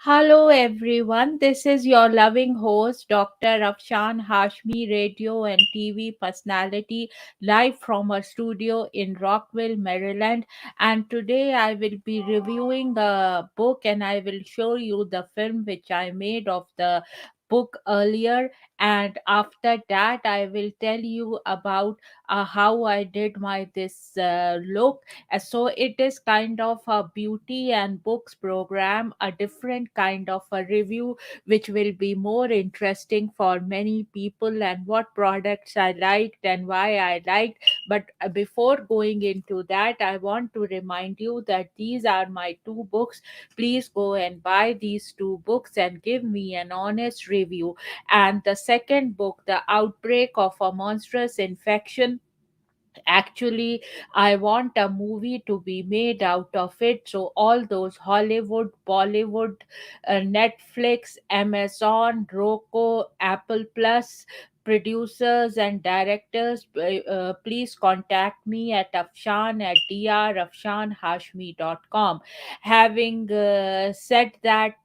Hello everyone, this is your loving host Dr. Afshan Hashmi, radio and TV personality, live from our studio in Rockville, Maryland. And today I will be reviewing a book and I will show you the film which I made of the book earlier. And after that I will tell you about how I did my this look. So it is kind of a beauty and books program, a different kind of a review, which will be more interesting for many people and what products I liked and why I liked. But before going into that, I want to remind you that these are my two books. Please go and buy these two books and give me an honest review. And the second book, The Outbreak of a Monstrous Infection, actually I want a movie to be made out of it. So all those Hollywood, Bollywood, Netflix, Amazon, Roku, Apple Plus producers and directors, please contact me at afshan at drafshanhashmi.com. Having said that,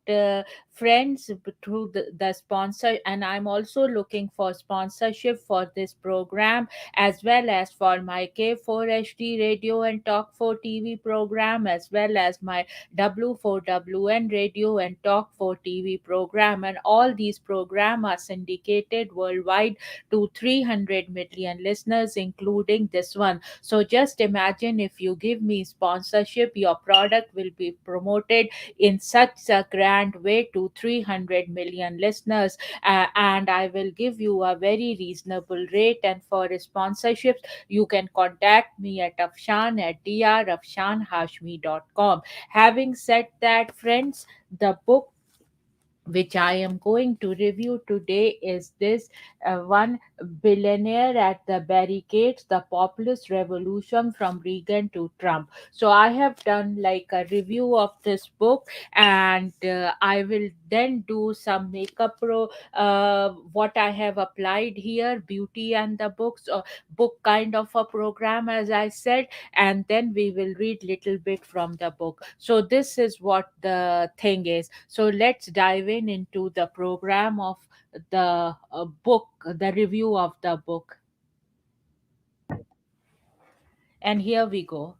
friends, through the sponsor, and I'm also looking for sponsorship for this program as well as for my K4HD radio and Talk 4 TV program, as well as my W4WN radio and Talk 4 TV program. And all these programs are syndicated worldwide to 300 million listeners, including this one. So just imagine, if you give me sponsorship, your product will be promoted in such a grand way to 300 million listeners, and I will give you a very reasonable rate. And for sponsorships, you can contact me at Afshan at drafshanhashmi.com. Having said that, friends, the book which I am going to review today is this one, Billionaire at the Barricades, the Populist Revolution from Reagan to Trump. So I have done like a review of this book, and I will then do some makeup what I have applied here, beauty and the books, or book kind of a program, as I said, and then we will read little bit from the book. So this is what the thing is. So let's dive in into the program of the book, the review of the book. And here we go.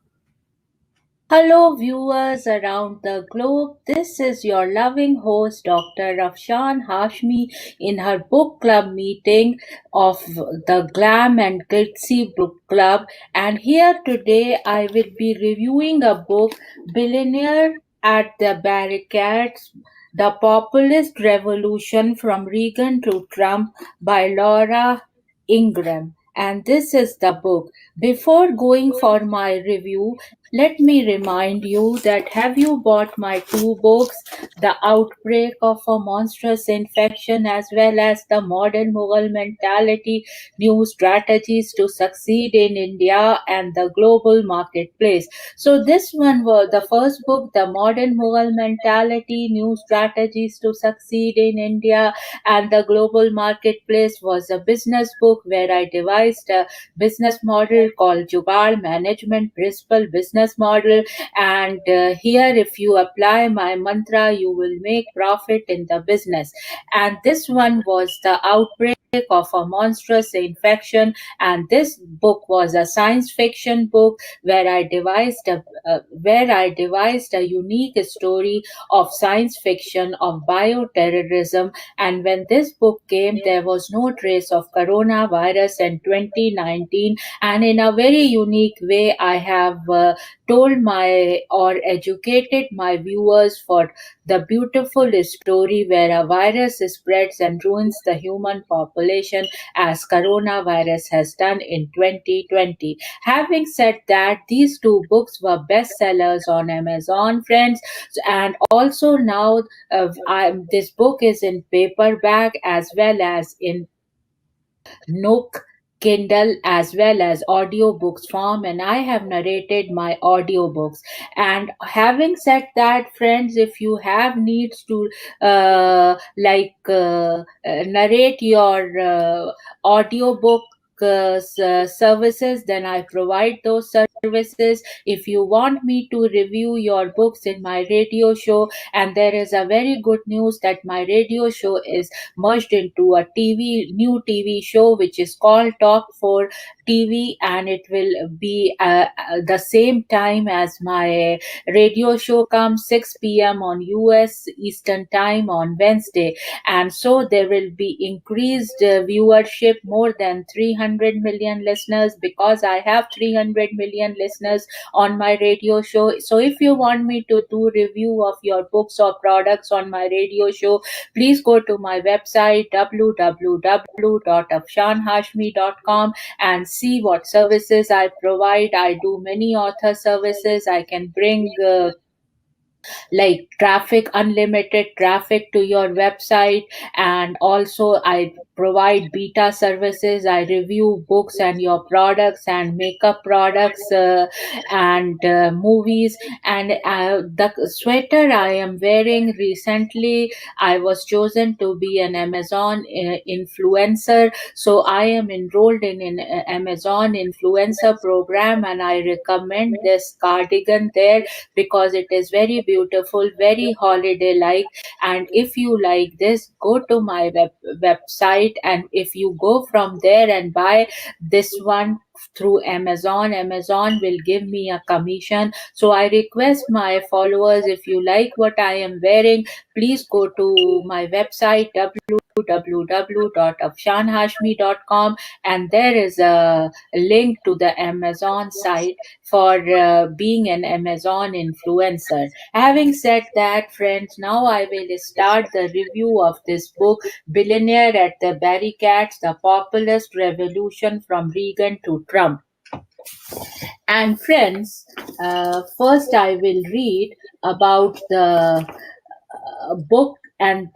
Hello, viewers around the globe. This is your loving host, Dr. Afshan Hashmi, in her book club meeting of the Glam and Glitzy Book Club. And here today I will be reviewing a book, Billionaire at the Barricades, The Populist Revolution from Reagan to Trump by Laura Ingram. And this is the book. Before going for my review, let me remind you that have you bought my two books, The Outbreak of a Monstrous Infection as well as The Modern Mughal Mentality, New Strategies to Succeed in India and the Global Marketplace. So this one was the first book, The Modern Mughal Mentality, New Strategies to Succeed in India and the Global Marketplace, was a business book where I devised a business model called Jugaad Management Principle Business Model. And here, if you apply my mantra, you will make profit in the business. And this one was The Outbreak of a Monstrous Infection. And this book was a science fiction book where I devised a unique story of science fiction of bioterrorism. And when this book came, there was no trace of coronavirus in 2019. And in a very unique way, I have told my or educated my viewers for the beautiful story where a virus spreads and ruins the human population as coronavirus has done in 2020. Having said that, these two books were bestsellers on Amazon, friends. And also now this book is in paperback as well as in Nook, Kindle, as well as audiobooks form, and I have narrated my audiobooks. And having said that, friends, if you have needs to narrate your audiobook services, then I provide those services. services. If you want me to review your books in my radio show, and there is a very good news that my radio show is merged into a new TV show which is called Talk for TV, and it will be the same time as my radio show comes 6 p.m. on US Eastern Time on Wednesday. And so there will be increased viewership, more than 300 million listeners, because I have 300 million listeners on my radio show. So if you want me to do review of your books or products on my radio show, please go to my website www.afshanhashmi.com and see what services I provide. I do many author services. I can bring like traffic, unlimited traffic to your website, and also I provide beta services. I review books and your products and makeup products, and movies. And the sweater I am wearing recently, I was chosen to be an Amazon influencer, so I am enrolled in an Amazon influencer program, and I recommend this cardigan there because it is very beautiful, very holiday like. And if you like this, go to my website, and if you go from there and buy this one through Amazon will give me a commission. So I request my followers, if you like what I am wearing, please go to my website www.afshanhashmi.com, and there is a link to the Amazon site for being an Amazon influencer. Having said that, friends, now I will start the review of this book, Billionaire at the Barricades: The Populist Revolution from Reagan to Trump. And friends, first I will read about the book and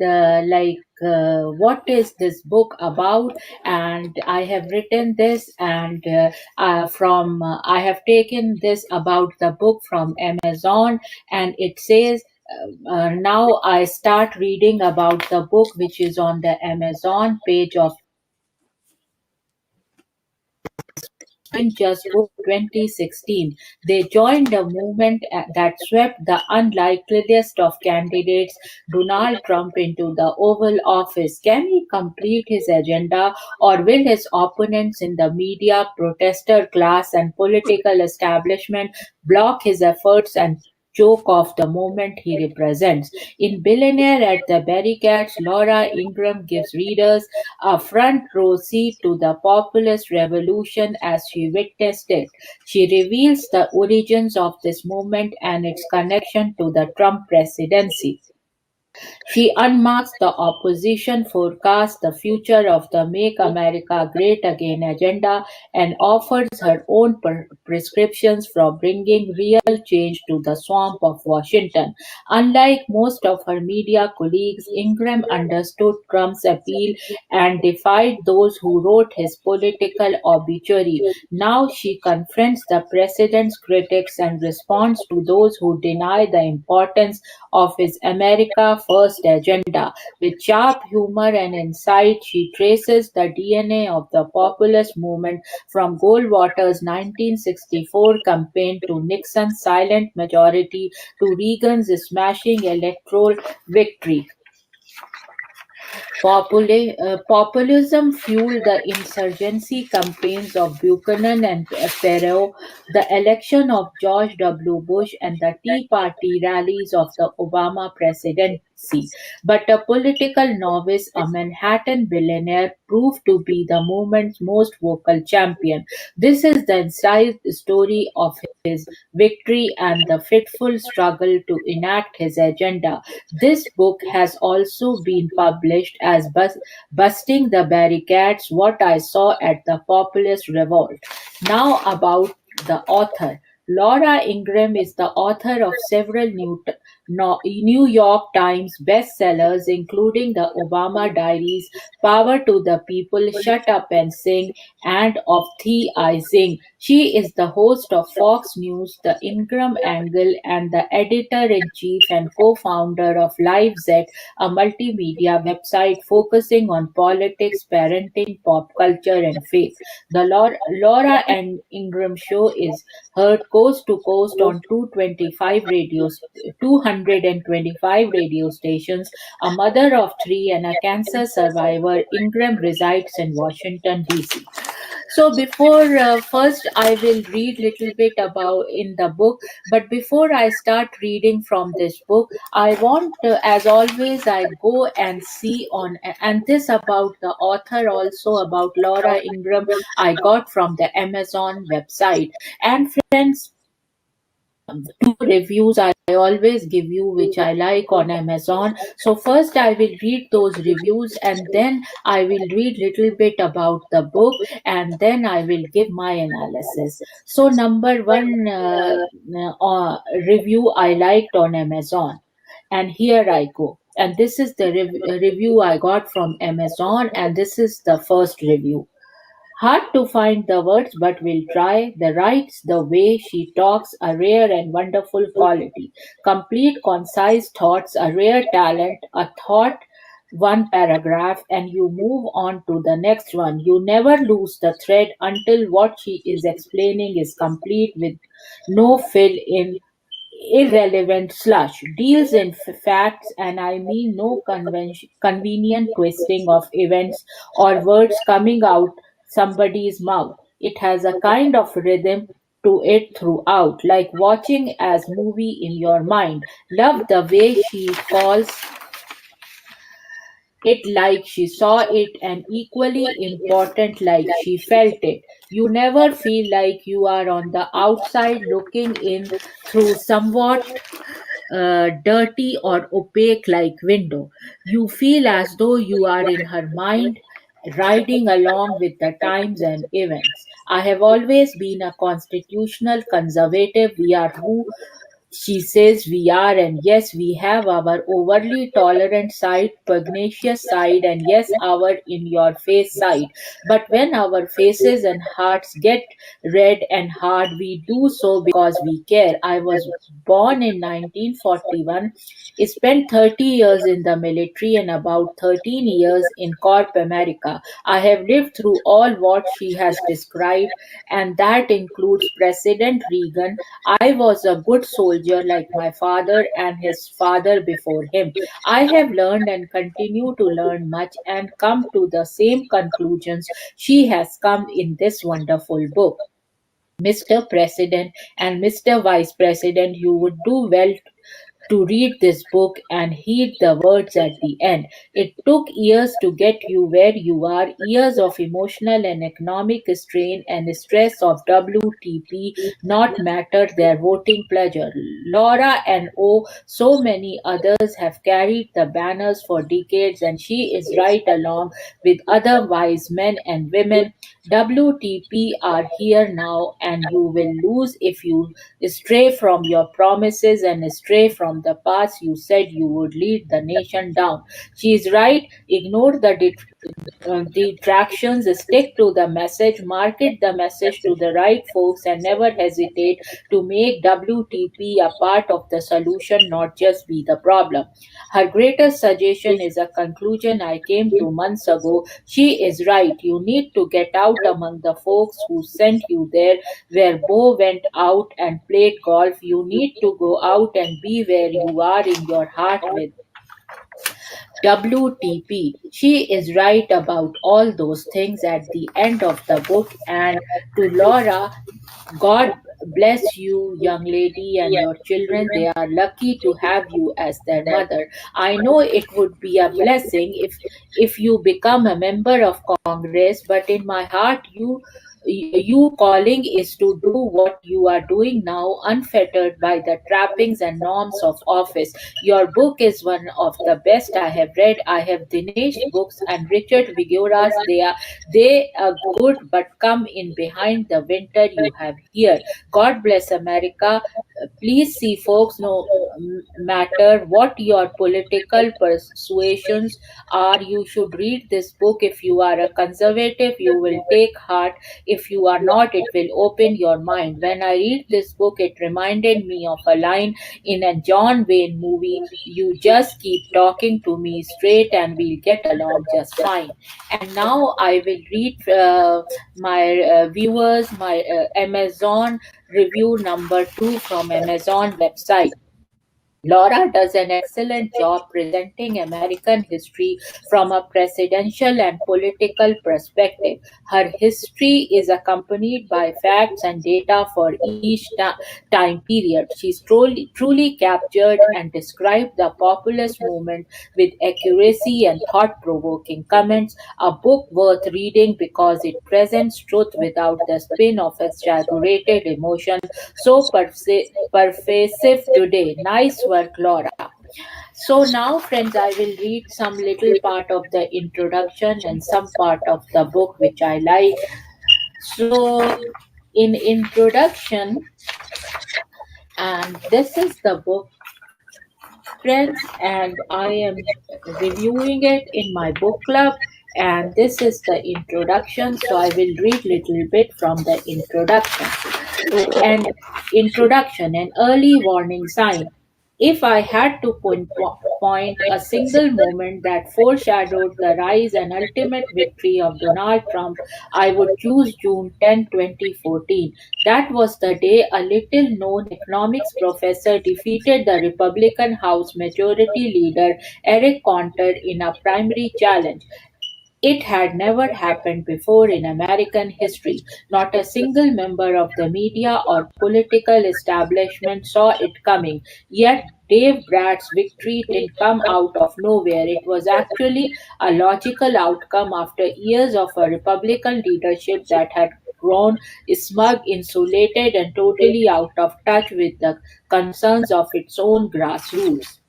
what is this book about. And I have written this, and from I have taken this about the book from Amazon, and it says, now I start reading about the book which is on the Amazon page of just book 2016. They joined a movement that swept the unlikeliest of candidates, Donald Trump, into the Oval Office. Can he complete his agenda, or will his opponents in the media, protester class, and political establishment block his efforts and choke off the moment he represents? In Billionaire at the Barricades, Laura Ingram gives readers a front row seat to the populist revolution as she witnessed it. She reveals the origins of this movement and its connection to the Trump presidency. She unmasks the opposition, forecasts the future of the Make America Great Again agenda, and offers her own prescriptions for bringing real change to the swamp of Washington. Unlike most of her media colleagues, Ingram understood Trump's appeal and defied those who wrote his political obituary. Now she confronts the president's critics and responds to those who deny the importance of his America First agenda. With sharp humor and insight, she traces the DNA of the populist movement from Goldwater's 1964 campaign to Nixon's silent majority to Reagan's smashing electoral victory. Populism fueled the insurgency campaigns of Buchanan and Perot, the election of George W. Bush, and the Tea Party rallies of the Obama presidency. But a political novice, a Manhattan billionaire, proved to be the movement's most vocal champion. This is the inside story of his victory and the fitful struggle to enact his agenda. This book has also been published as Busting the Barricades: What I Saw at the Populist Revolt. Now about the author. Laura Ingram is the author of several New York Times bestsellers, including The Obama Diaries, Power to the People, Shut Up and Sing, and of Theizing. She is the host of Fox News, The Ingram Angle, and the editor in chief and co founder of LiveZ, a multimedia website focusing on politics, parenting, pop culture, and faith. The Laura and Ingram Show is heard coast to coast on 225 radio stations. A mother of three and a cancer survivor, Ingram resides in Washington, D.C. So before first I will read little bit about in the book, but before I start reading from this book, I want as always I go and see on, and this about the author, also about Laura Ingram, I got from the Amazon website. And friends, two reviews I always give you which I like on Amazon. So first I will read those reviews, and then I will read little bit about the book, and then I will give my analysis. So number one review I liked on Amazon, and here I go. And this is the review I got from Amazon, and this is the first review. Hard to find the words, but we'll try. The writes, the way she talks, a rare and wonderful quality. Complete, concise thoughts, a rare talent, a thought, one paragraph, and you move on to the next one. You never lose the thread until what she is explaining is complete with no fill in, irrelevant slush. Deals in facts, and I mean no convenient twisting of events or words coming out somebody's mouth. It has a kind of rhythm to it throughout, like watching as movie in your mind. Love the way she calls it like she saw it, and equally important, like she felt it. You never feel like you are on the outside looking in through somewhat dirty or opaque like window. You feel as though you are in her mind, riding along with the times and events. I have always been a constitutional conservative. We are who she says we are, and yes, we have our overly tolerant side, pugnacious side, and yes, our in your face side. But when our faces and hearts get red and hard, we do so because we care. I was born in 1941, spent 30 years in the military and about 13 years in Corp America. I have lived through all what she has described, and that includes President Reagan. I was a good soldier like my father and his father before him. I have learned and continue to learn much and come to the same conclusions she has come in this wonderful book. Mr. President and Mr. Vice President, you would do well to read this book and heed the words at the end. It took years to get you where you are, years of emotional and economic strain and stress of WTP not matter their voting pleasure. Laura and so many others have carried the banners for decades, and she is right along with other wise men and women. WTP are here now, and you will lose if you stray from your promises and stray from the path you said you would lead the nation down. She is right. Ignore the detractions, stick to the message, market the message to the right folks, and never hesitate to make WTP a part of the solution, not just be the problem. Her greatest suggestion is a conclusion I came to months ago. She is right. You need to get out among the folks who sent you there, where Bo went out and played golf. You need to go out and be where you are in your heart with WTP. She is right about all those things at the end of the book. And to Laura, God bless you, young lady, and your children. They are lucky to have you as their mother. I know it would be a blessing if you become a member of Congress, but in my heart, you calling is to do what you are doing now, unfettered by the trappings and norms of office. Your book is one of the best I have read. I have Dinesh books and Richard Vigueras. They are good, but come in behind the winter you have here. God bless America. Please see, folks. No, matter what your political persuasions are, you should read this book. If you are a conservative, you will take heart. If you are not, it will open your mind. When I read this book, it reminded me of a line in a John Wayne movie: you just keep talking to me straight and we'll get along just fine. And now I will read my viewers my Amazon review number 2 from Amazon website. Laura does an excellent job presenting American history from a presidential and political perspective. Her history is accompanied by facts and data for each time period. She's truly captured and described the populist movement with accuracy and thought provoking comments. A book worth reading because it presents truth without the spin of exaggerated emotion so pervasive today. Nice work, Laura. So now, friends, I will read some little part of the introduction and some part of the book which I like. So, in introduction, and this is the book, friends, and I am reviewing it in my book club. And this is the introduction. So I will read little bit from the introduction. And introduction, an early warning sign. If I had to point a single moment that foreshadowed the rise and ultimate victory of Donald Trump, I would choose June 10, 2014. That was the day a little known economics professor defeated the Republican House Majority Leader Eric Cantor in a primary challenge. It had never happened before in American history. Not a single member of the media or political establishment saw it coming. Yet Dave Bratt's victory didn't come out of nowhere. It was actually a logical outcome after years of a Republican leadership that had grown smug, insulated, and totally out of touch with the concerns of its own grassroots.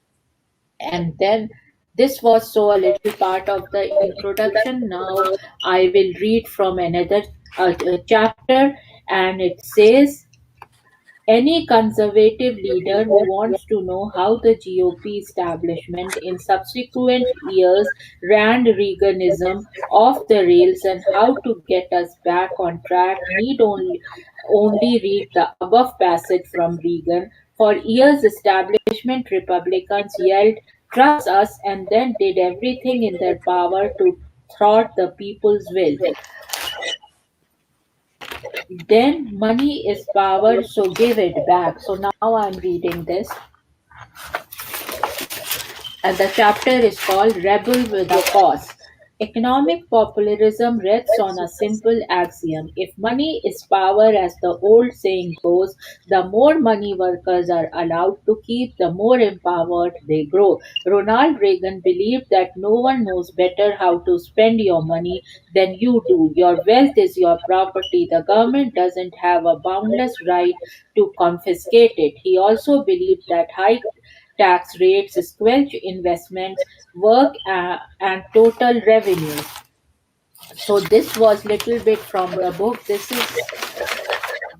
And then this was so a little part of the introduction. Now I will read from another chapter, and it says, any conservative leader who wants to know how the GOP establishment in subsequent years ran Reaganism off the rails and how to get us back on track need only read the above passage from Reagan. For years, establishment Republicans yelled, "Trust us," and then did everything in their power to thwart the people's will. Then money is power, so give it back. So now I'm reading this, and the chapter is called Rebel with a Cause. Economic populism rests on a simple axiom. If money is power, as the old saying goes, the more money workers are allowed to keep, the more empowered they grow. Ronald Reagan believed that no one knows better how to spend your money than you do. Your wealth is your property. The government doesn't have a boundless right to confiscate it. He also believed that high tax rates squelch investments, work, and total revenue. So this was little bit from the book. This is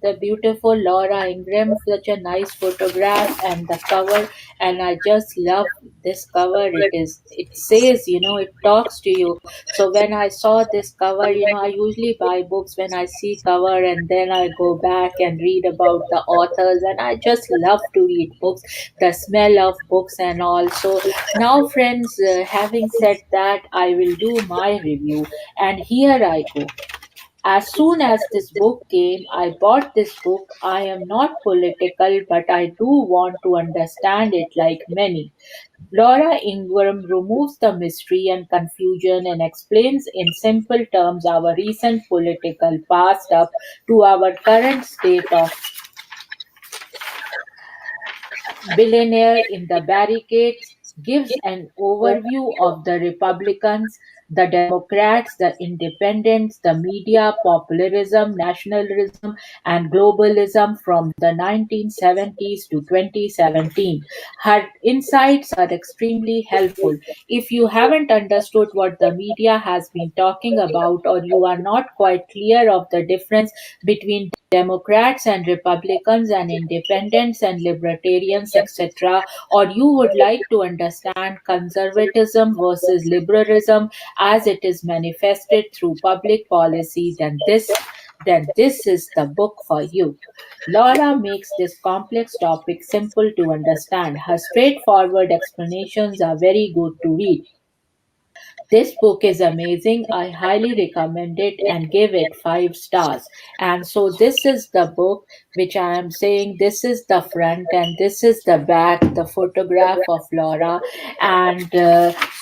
the beautiful Laura Ingram, such a nice photograph and the cover, and I just love this cover. It says, it talks to you. So when I saw this cover, I usually buy books when I see cover, and then I go back and read about the authors, and I just love to read books, the smell of books and all. So now, friends, having said that, I will do my review, and here I go. As soon as this book came, I bought this book. I am not political, but I do want to understand it like many. Laura Ingram removes the mystery and confusion and explains in simple terms our recent political past up to our current state of Billionaire in the Barricades, gives an overview of the Republicans, the Democrats, the independents, the media, popularism, nationalism, and globalism from the 1970s to 2017. Her insights are extremely helpful. If you haven't understood what the media has been talking about, or you are not quite clear of the difference between Democrats and Republicans and independents and libertarians, etc., or you would like to understand conservatism versus liberalism as it is manifested through public policy, then this is the book for you. Laura makes this complex topic simple to understand. Her straightforward explanations are very good to read. This book is amazing. I highly recommend it and give it 5 stars. And so, this is the book which I am saying. This is the front and this is the back, the photograph of Laura. And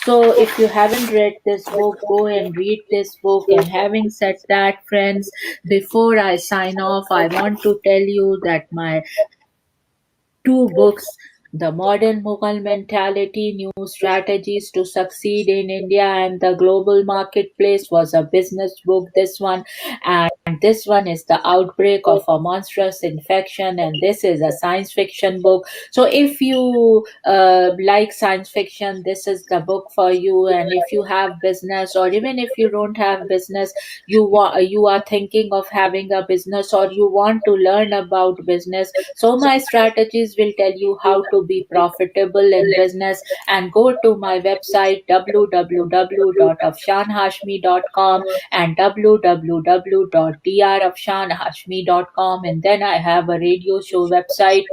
so, if you haven't read this book, go and read this book. And having said that, friends, before I sign off, I want to tell you that my two books, The Modern Mughal Mentality, New Strategies to Succeed in India and the Global Marketplace, was a business book. This one, and this one is The Outbreak of a Monstrous Infection, and this is a science fiction book. So if you like science fiction, this is the book for you. And if you have business, or even if you don't have business, you are thinking of having a business, or you want to learn about business, so my strategies will tell you how to be profitable in business. And go to my website www.afshanhashmi.com and www.drafshanhashmi.com, and then I have a radio show website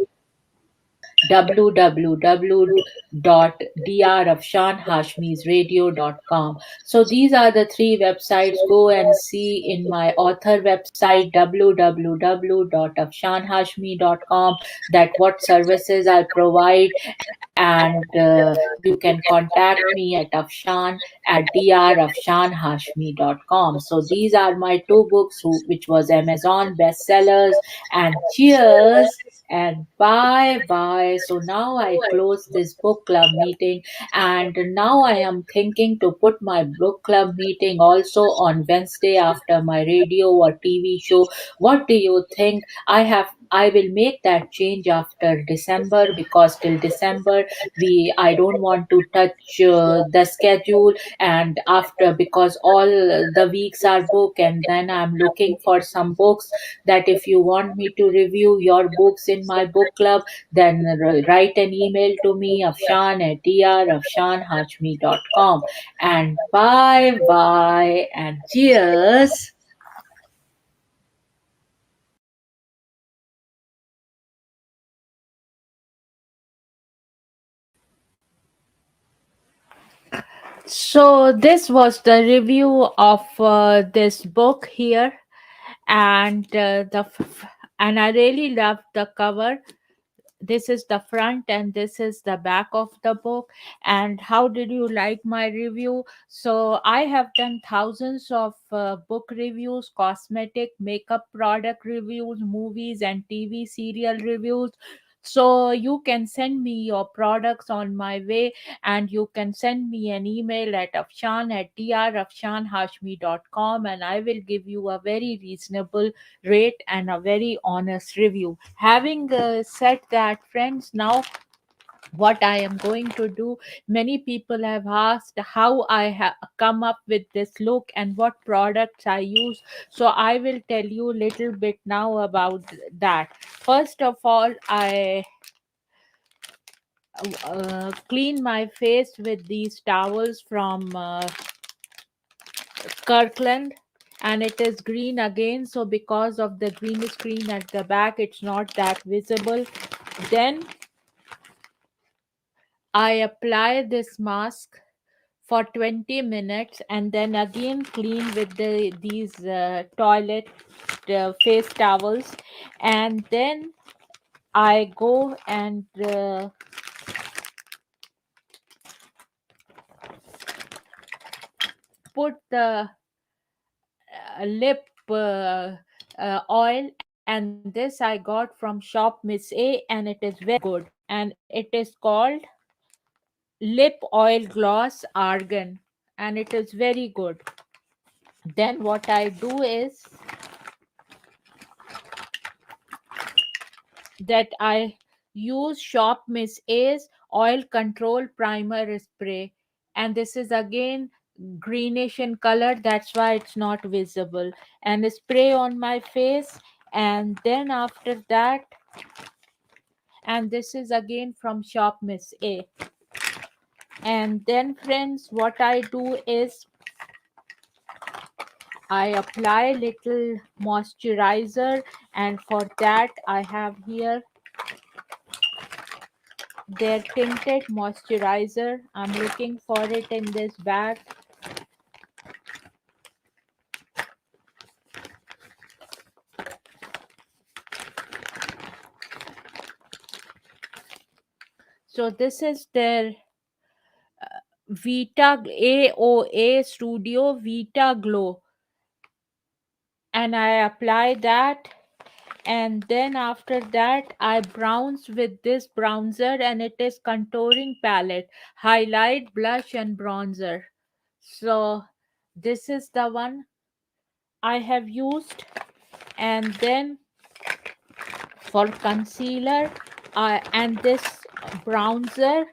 www.drafshanhashmisradio.com. So these are the three websites. Go and see in my author website www.afshanhashmi.com that what services I provide, and you can contact me at afshan@drafshanhashmi.com. So these are my two books which was Amazon bestsellers. And cheers and bye bye. So now I close this book club meeting, and now I am thinking to put my book club meeting also on Wednesday after my radio or TV show. What do you think? I will make that change after December, because till December I don't want to touch the schedule, and after, because all the weeks are booked, and then I'm looking for some books, that if you want me to review your books in my book club, then write an email to me, afshan@afshanhashmi.com. And bye bye and cheers. So this was the review of this book here, and and I really loved the cover. This is the front and this is the back of the book. And how did you like my review? So I have done thousands of book reviews, cosmetic, makeup product reviews, movies and TV serial reviews. So you can send me your products on my way, and you can send me an email at afshan@drafshanhashmi.com, and I will give you a very reasonable rate and a very honest review. Having said that, friends, now what I am going to do, many people have asked how I have come up with this look and what products I use. So I will tell you a little bit now about that. First of all, I clean my face with these towels from Kirkland, and it is green again. So because of the green screen at the back, it's not that visible. Then I apply this mask for 20 minutes, and then again clean with these toilet face towels, and then I go and put the lip oil, and this I got from shop Miss A, and it is very good, and it is called lip oil gloss argan, and it is very good. Then what I do is that I use Shop Miss A's oil control primer spray, and this is again greenish in color, that's why it's not visible, and spray on my face. And then after that, and this is again from Shop Miss A. And then friends, what I do is I apply little moisturizer, and for that I have here their tinted moisturizer. I'm looking for it in this bag. So this is their Vita AOA Studio Vita Glow, and I apply that. And then after that I bronze with this bronzer, and it is contouring palette, highlight, blush and bronzer. So this is the one I have used. And then for concealer, and this bronzer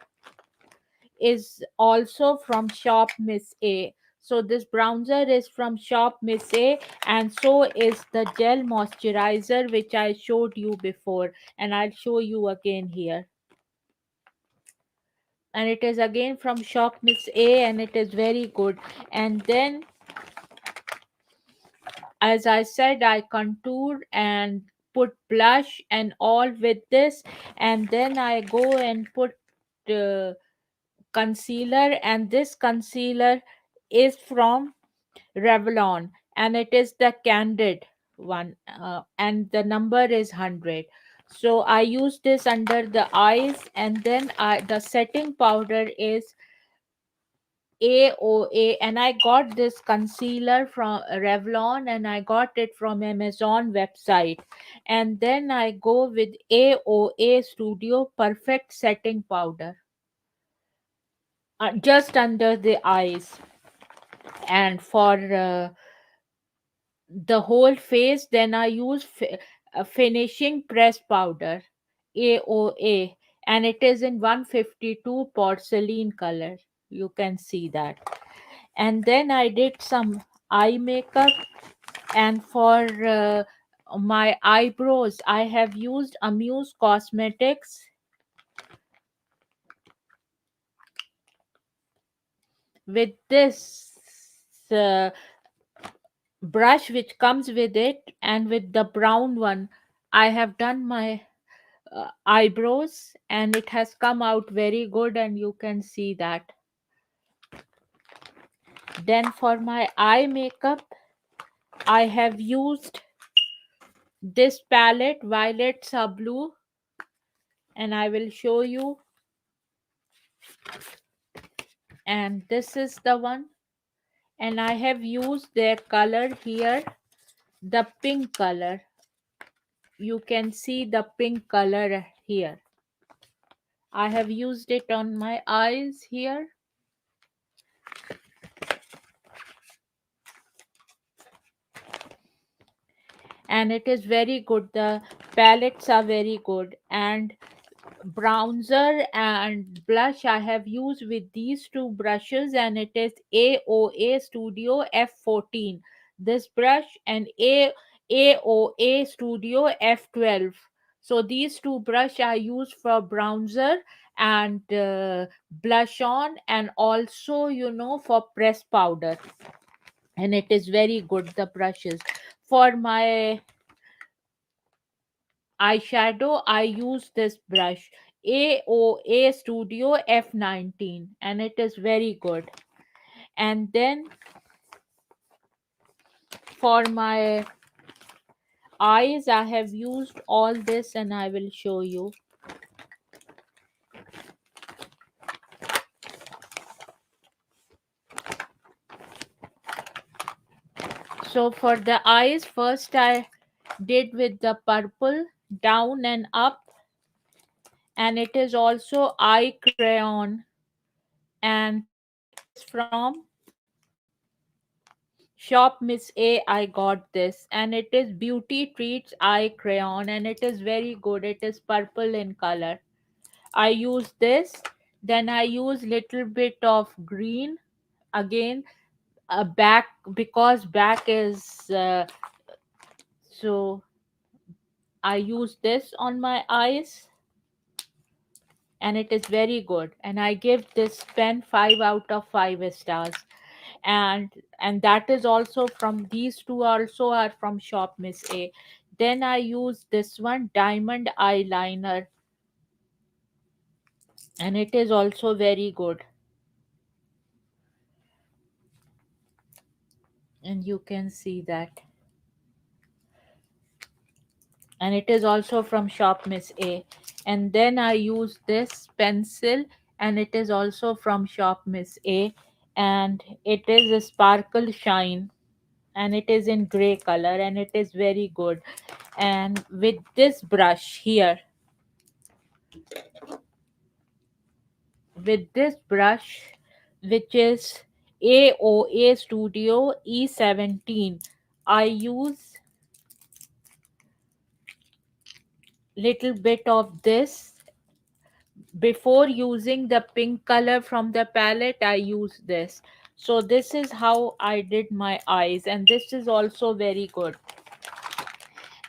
is also from Shop Miss A. So this bronzer is from Shop Miss A, and so is the gel moisturizer which I showed you before, and I'll show you again here. And it is again from Shop Miss A, and it is very good. And then, as I said, I contour and put blush and all with this, and then I go and put uh, concealer, and this concealer is from Revlon, and it is the candid one, and the number is 100. So I use this under the eyes, and then the setting powder is AOA, and I got this concealer from Revlon, and I got it from Amazon website. And then I go with AOA Studio Perfect Setting Powder, just under the eyes. And for the whole face, then I use finishing press powder, AOA, and it is in 152 porcelain color. You can see that. And then I did some eye makeup, and for my eyebrows, I have used Amuse Cosmetics with this uh, brush which comes with it, and with the brown one I have done my eyebrows, and it has come out very good, and you can see that. Then for my eye makeup, I have used this palette Violet Blue, and I will show you. And this is the one, and I have used their color here, the pink color. You can see the pink color here. I have used it on my eyes here. And it is very good. The palettes are very good. And bronzer and blush I have used with these two brushes, and it is AOA Studio F14 this brush, and AOA Studio F12. So these two brush I use for bronzer and blush on, and also for press powder, and it is very good, the brushes. For my eyeshadow I use this brush, AOA Studio F19, and it is very good. And then for my eyes I have used all this, and I will show you. So for the eyes, first I did with the purple down and up, and it is also eye crayon, and this is from Shop Miss A, I got this, and it is Beauty Treats Eye Crayon, and it is very good. It is purple in color. I use this, then I use little bit of green again, back, because back is so I use this on my eyes, and it is very good. And I give this pen 5 out of 5 stars. And that is also from, these two also are from Shop Miss A. Then I use this one, diamond eyeliner, and it is also very good. And you can see that. And it is also from Shop Miss A. And then I use this pencil, and it is also from Shop Miss A, and it is a sparkle shine, and it is in gray color, and it is very good. And with this brush here, with this brush, which is AOA Studio E17, I use little bit of this. Before using the pink color from the palette, I use this. So this is how I did my eyes, and this is also very good.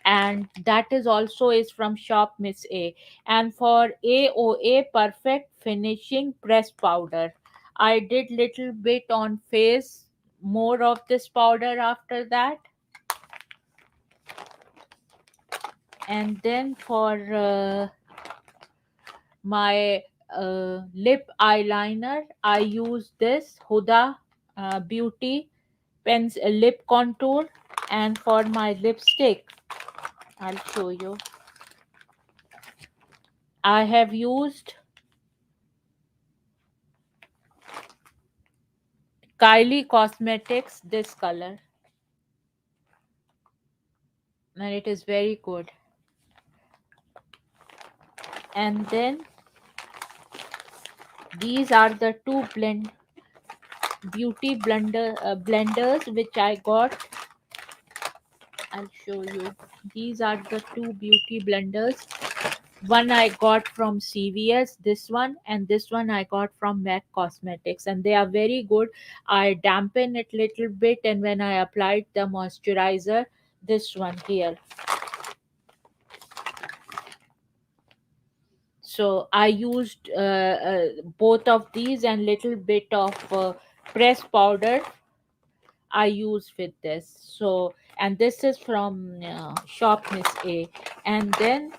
And that is also is from Shop Miss A. And for AOA Perfect Finishing Press Powder, I did little bit on face, more of this powder after that. And then for my lip eyeliner, I use this Huda Beauty pens lip contour. And for my lipstick, I'll show you, I have used Kylie Cosmetics this color, and it is very good. And then these are the two beauty blenders which I got. I'll show you. These are the two beauty blenders. One I got from CVS, this one, and this one I got from MAC Cosmetics, and they are very good. I dampen it little bit, and when I applied the moisturizer, this one here. So I used both of these, and little bit of press powder I use with this. So, and this is from Shop Miss A. And then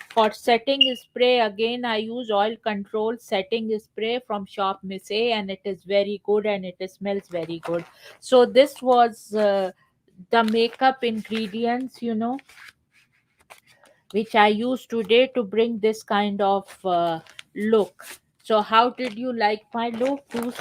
for setting spray, again I use oil control setting spray from Shop Miss A, and it is very good, and it smells very good. So this was the makeup ingredients, which I use today to bring this kind of look. So, how did you like my look? Do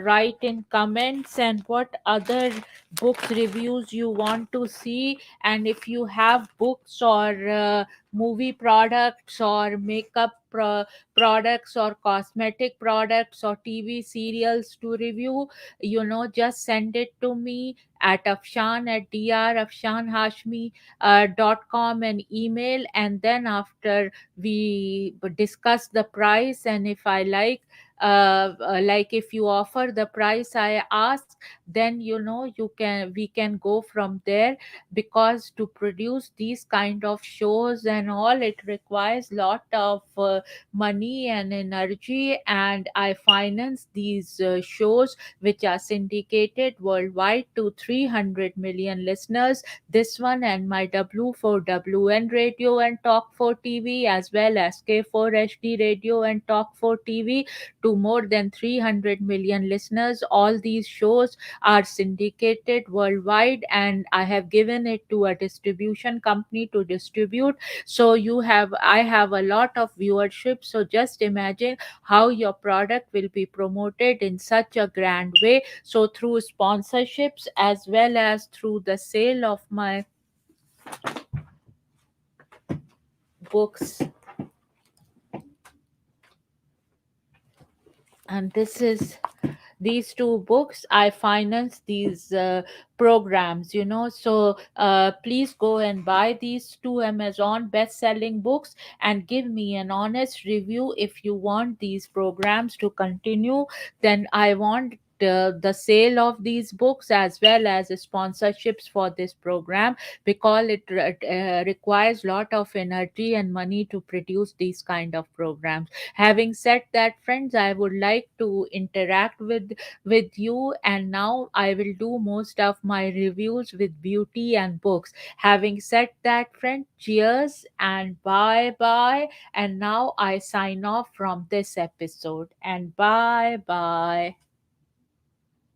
write in comments, and what other books reviews you want to see. And if you have books or movie products or makeup products or cosmetic products or TV serials to review, just send it to me at Afshan at drafshanhashmi.com and email. And then after we discuss the price, and if I like if you offer the price I ask, then we can go from there. Because to produce these kind of shows and all, it requires lot of money and energy, and I finance these shows which are syndicated worldwide to 300 million listeners. This one and my W4WN radio and Talk 4 TV, as well as K4 HD radio and Talk 4 TV, to more than 300 million listeners. All these shows are syndicated worldwide, and I have given it to a distribution company to distribute. So I have a lot of viewership. So just imagine how your product will be promoted in such a grand way. So through sponsorships, as well as through the sale of my books. And this is these two books, I finance these programs, so please go and buy these two Amazon best selling books and give me an honest review. If you want these programs to continue, then I want the sale of these books as well as sponsorships for this program, because it requires lot of energy and money to produce these kind of programs. Having said that, friends, I would like to interact with you, and now I will do most of my reviews with beauty and books. Having said that, friend, cheers and bye bye. And now I sign off from this episode, and bye bye.